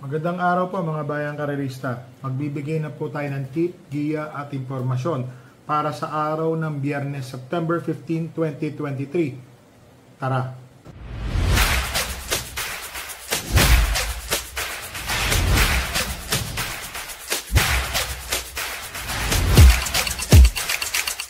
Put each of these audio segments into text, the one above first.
Magandang araw po mga bayang karerista. Magbibigay na po tayo ng tip, giya at impormasyon para sa araw ng Biyernes, September 15, 2023. Tara!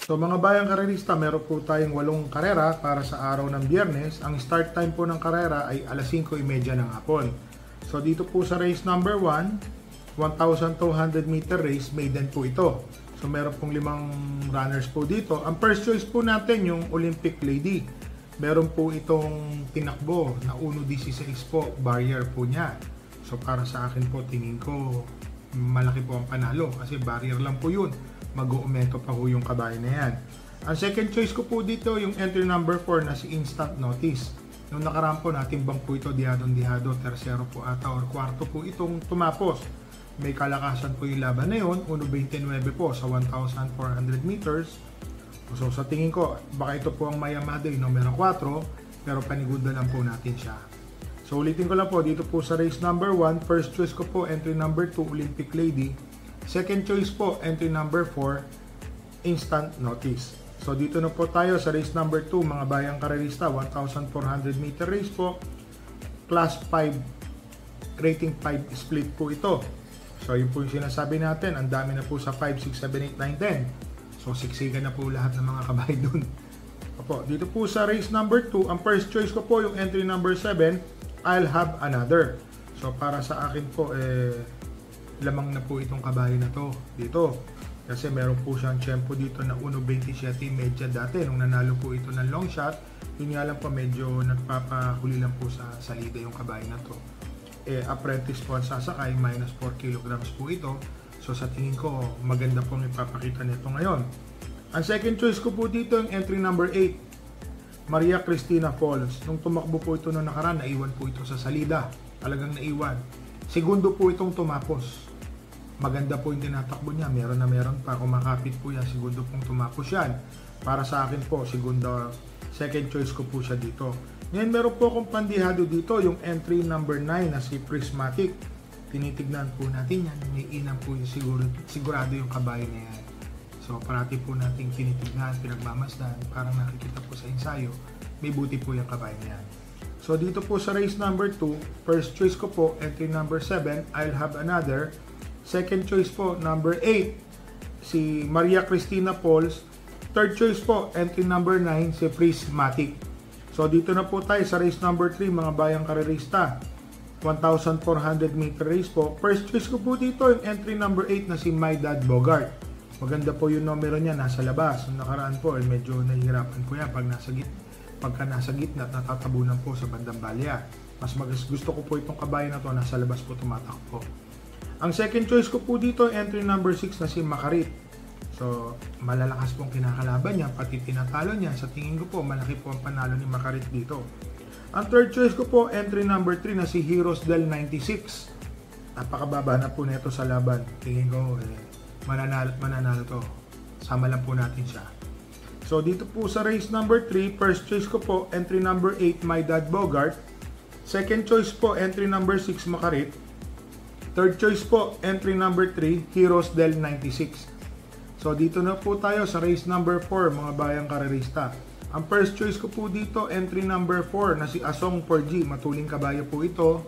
So mga bayang karerista, meron po tayong 8 karera para sa araw ng Biyernes. Ang start time po ng karera ay alas 5:30 ng hapon. So dito po sa race number 1, 1,200 meter race, maiden po ito. So meron pong 5 runners po dito. Ang first choice po natin yung Olympic Lady. Meron po itong tinakbo na 1.16 po, barrier po niya. So para sa akin po, tingin ko malaki po ang panalo kasi barrier lang po yun. Mag-uumento pa po yung kabayo na yan. Ang second choice ko po dito yung entry number 4 na si Instant Notice. Nung nakaraan po natimbang po ito dihadong-dihado, tersero po ata or kwarto po itong tumapos. May kalakasan po yung laban na yun, 1.29 po sa 1,400 meters. So sa tingin ko, baka ito po ang Mayamado yung numero 4, pero panigudan lang po natin siya. So ulitin ko lang po, dito po sa race number 1, first choice ko po entry number 2, Olympic Lady. Second choice po, entry number 4, Instant Notice. So dito na po tayo sa race number 2, mga bayang karerista, 1,400 meter race po. Class 5, rating 5 split po ito. So yun po yung sinasabi natin, ang dami na po sa 5, 6, 7, 8, 9, 10. So siksikan na po lahat ng mga kabay dun. Opo, dito po sa race number 2, ang first choice ko po yung entry number 7, I'll Have Another. So para sa akin po, lamang na po itong kabayo na to dito. Kasi meron po siyang tempo dito na 1.27 medya dati nung nanalo po ito ng long shot. Yun nga lang po medyo nagpapahuli lang po sa salida yung kabayo na to. Apprentice po ang sasakay, minus 4 kilograms po ito. So sa tingin ko maganda pong ipapakita nito ngayon. Ang second choice ko po dito yung entry number 8, Maria Cristina Falls. Nung tumakbo po ito noong nakaraan, naiwan po ito sa salida. Talagang naiwan. Segundo po itong tumapos. Maganda po yung tinatakbo niya, meron pa, kumakapit po yan, segundo pong tumapos yan. Para sa akin po, segundo, second choice ko po siya dito. Ngayon meron po akong pandihado dito, yung entry number 9 na si Prismatic. Tinitignan po natin yan, may inang po yung sigurado yung kabayo na yan. So parati po natin tinitignan, pinagmamasdan, parang nakikita po sa ensayo, may buti po yung kabayo na yan. So dito po sa race number 2, first choice ko po, entry number 7, I'll Have Another. Second choice po, number 8, si Maria Cristina Falls. Third choice po, entry number 9, si Prismatic. So dito na po tayo sa race number 3, mga bayang karerista. 1,400 meter race po. First choice ko po dito, yung entry number 8 na si My Dad Bogart. Maganda po yung numero niya, nasa labas. Yung nakaraan po, medyo nahihirapan po yan pagka nasa gitna at natatabunan po sa bandang balya. Mas gusto ko po itong kabayo na to, nasa labas po tumatakbo. Ang second choice ko po dito, entry number 6 na si Makarit. So, malalakas pong kinakalaban niya, pati tinatalo niya. Sa tingin ko po, malaki po ang panalo ni Makarit dito. Ang third choice ko po, entry number 3 na si Heroes del 96. Napakababa na po nito sa laban. Tingin ko, mananalo to. Sama lang po natin siya. So, dito po sa race number 3, first choice ko po, entry number 8, My Dad Bogart. Second choice po, entry number 6, Makarit. Third choice po, entry number 3, Heroes del 96. So dito na po tayo sa race number 4, mga bayang karerista. Ang first choice ko po dito, entry number 4 na si Asong 4G. Matuling kabayo po ito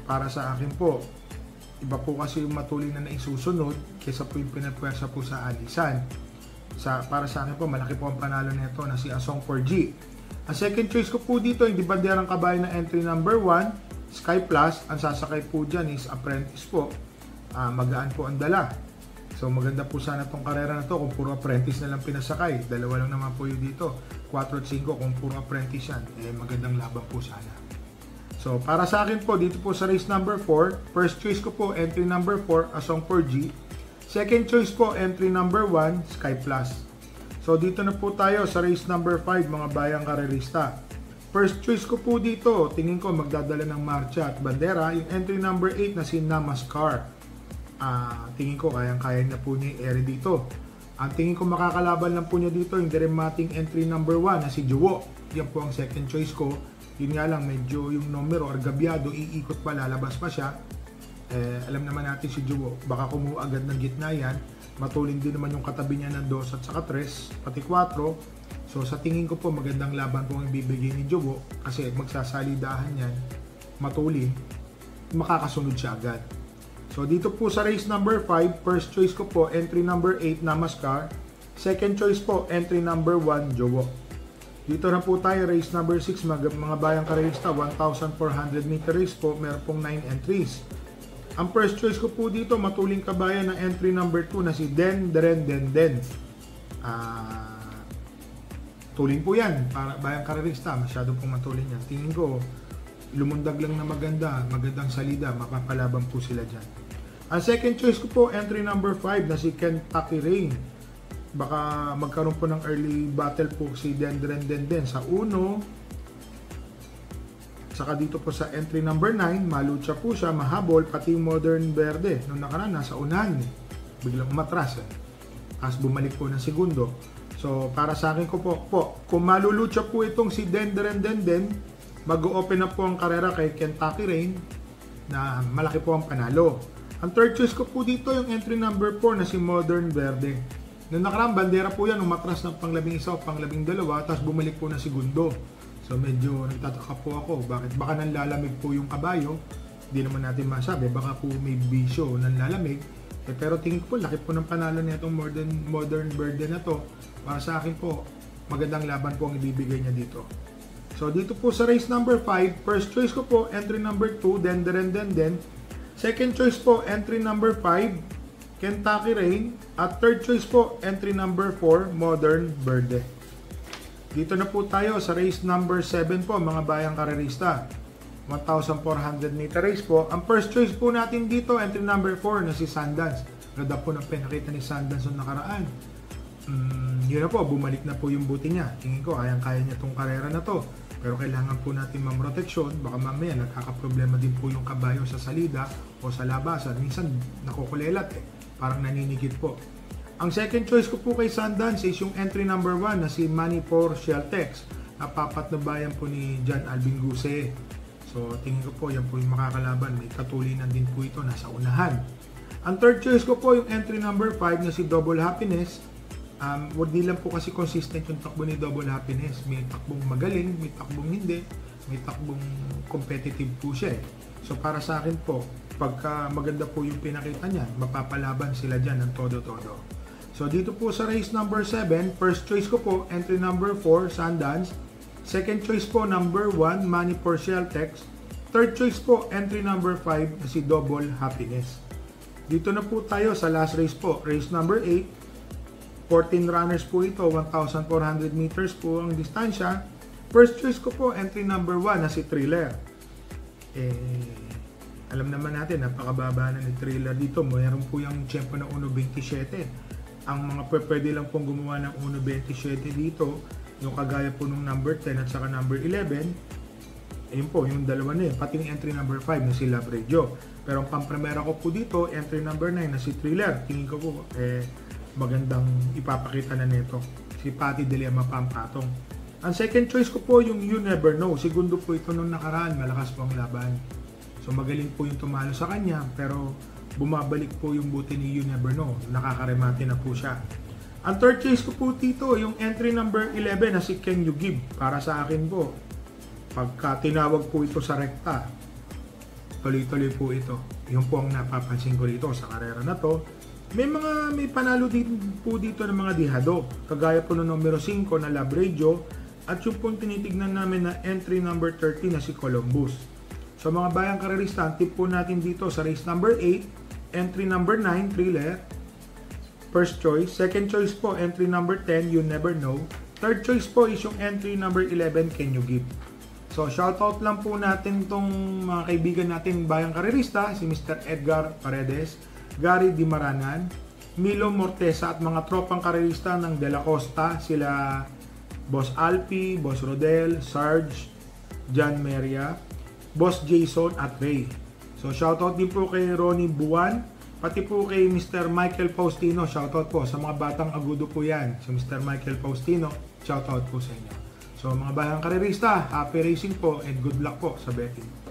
para sa akin po. Iba po kasi yung matuling na naisusunod kaysa po yung pinapwersa po sa alisan. Para sa akin po, malaki po ang panalo nito na si Asong 4G. Ang second choice ko po dito, yung dibanderang kabayo na entry number 1, Sky Plus. Ang sasakay po dyan is apprentice po. Magaan po ang dala. So maganda po sana itong karera na to kung puro apprentice na lang pinasakay. Dalawa lang naman po yun dito. 4 at 5 kung puro apprentice yan. Magandang laban po sana. So para sa akin po, dito po sa race number 4, first choice ko po, entry number 4, Asong 4G. Second choice po, entry number 1, Sky Plus. So dito na po tayo sa race number 5, mga bayang karerista. First choice ko po dito, tingin ko magdadala ng marcha at bandera, yung entry number 8 na si Namaskar. Tingin ko kayang-kaya na po niya i-ere dito. Ang tingin ko makakalaban lang po niya dito yung dramatic entry number 1 na si Juwo. Yan po ang second choice ko. Yun nga lang, medyo yung numero argabyado, iikot pa, lalabas pa siya. Alam naman natin si Jubo, baka kumuha agad ng gitna yan. Matulin din naman yung katabi niya ng 2 at saka 3, pati 4. So sa tingin ko po, magandang laban po ang ibibigay ni Jubo kasi magsasalidahan yan, matulin, makakasunod siya agad. So dito po sa race number 5, first choice ko po, entry number 8, Namaskar. Second choice po, entry number 1, Jubo. Dito na po tayo, race number 6, mga bayang karerista, 1,400 meter race po, meron pong 9 entries. Ang first choice ko po dito, matuling kabayan na entry number 2 na si Den. Tuling po yan, para bayang karerista, masyado pong matulin yan. Tingin ko, lumundag lang na magandang salida, mapapalaban po sila dyan. Ang second choice ko po, entry number 5 na si Kentucky Rain. Baka magkaroon po ng early battle po si Den sa 1. Saka dito po sa entry number 9, malucha po siya, mahabol, pati Modern Verde. Noong nakaraan, nasa unahan biglang umatras. Tapos bumalik po ng segundo. So, para sa akin ko po, kung malulucha po itong si Den, mag-open na po ang karera kay Kentucky Rain na malaki po ang panalo. Ang third choice ko po dito, yung entry number 4 na si Modern Verde. Noong nakaraan, bandera po yan, umatras ng pang-12 o pang-12, tapos bumalik po ng segundo. So medyo nagtataka po ako, bakit? Baka nanlalamig po yung kabayo, hindi naman natin masabi, baka po may bisyo nanlalamig. Pero tingin ko po, laki po ng panalo na itong modern Verde na to. Para sa akin po, magandang laban po ang ibibigay niya dito. So dito po sa race number 5, first choice ko po, entry number 2, Den. Second choice po, entry number 5, Kentucky Rain. At third choice po, entry number 4, Modern Verde. Dito na po tayo sa race number 7 po, mga bayang karerista. 1,400 meter race po. Ang first choice po natin dito, entry number 4 na si Sundance. Ganda po ng pinakita ni Sundance noong nakaraan. Yun na po, bumalik na po yung buti niya. Tingin ko, kaya niya tong karera na to. Pero kailangan po natin mamroteksyon. Baka mamaya nagkakaproblema din po yung kabayo sa salida o sa labasan. Minsan nakukulelat parang naninigit po. Ang second choice ko po kay Sundance is yung entry number 1 na si Manipur Sheltex. Napapatnubayan po ni John Alvin Guse. So tingin ko po yan po yung makakalaban. May katulinan din po ito, nasa unahan. Ang third choice ko po yung entry number 5 na si Double Happiness. Hindi lang po kasi consistent yung takbo ni Double Happiness. May takbong magaling, may takbong hindi, may takbong competitive po siya. So para sa akin po, pagka maganda po yung pinakita niya, mapapalaban sila dyan ng todo-todo. So dito po sa race number 7, first choice ko po, entry number 4, Sundance. Second choice po, number 1, Manipur Sheltex. Third choice po, entry number 5, na si Double Happiness. Dito na po tayo sa last race po, race number 8. 14 runners po ito, 1,400 meters po ang distansya. First choice ko po, entry number 1 na si Thriller. Alam naman natin, napakababa na ni Thriller dito. Mayroon po yung tiyempo na 1.27. Ang mga pwede lang pong gumawa ng 1.27 dito, yung kagaya po nung number 10 at saka number 11, ayun po, yung dalawa na yun. Pati yung entry number 5 na si Love Radio. Pero ang pampremera ko po dito, entry number 9 na si Thriller. Tingin ko po, magandang ipapakita na nito. Si Patty De Lema Pampatong. Ang second choice ko po yung You Never Know. Segundo po ito nung nakaraan, malakas po ang laban. So magaling po yung tumalo sa kanya, pero bumabalik po yung buti ni You Never Know. Nakakaremate na po siya. Ang third choice ko po dito, yung entry number 11 na si Can You Give. Para sa akin po, pagka tinawag po ito sa rekta, tuloy-tuloy po ito. Yung po ang napapansin ko dito sa karera na to. May panalo din po dito ng mga dihado. Kagaya po ng numero 5 na Love Radio. At yung pong tinitignan namin na entry number 30 na si Columbus. So mga bayang karerista, ang tip po natin dito sa race number 8, entry number 9, Thriller. First choice. Second choice po, entry number 10, You Never Know. Third choice po is yung entry number 11, Can You Give. So shoutout lang po natin tong mga kaibigan natin bayang karerista, si Mr. Edgar Paredes, Gary Di Marangan, Milo Mortesa at mga tropang karerista ng De La Costa, sila Boss Alpi, Boss Rodel, Sarge, John Meria, Boss Jason at Ray. So shoutout din po kay Ronnie Buwan, pati po kay Mr. Michael Faustino, shoutout po sa mga batang agudo po yan. Si Mr. Michael Faustino, shoutout po sa inyo. So mga bayang karerista, happy racing po and good luck po sa betting.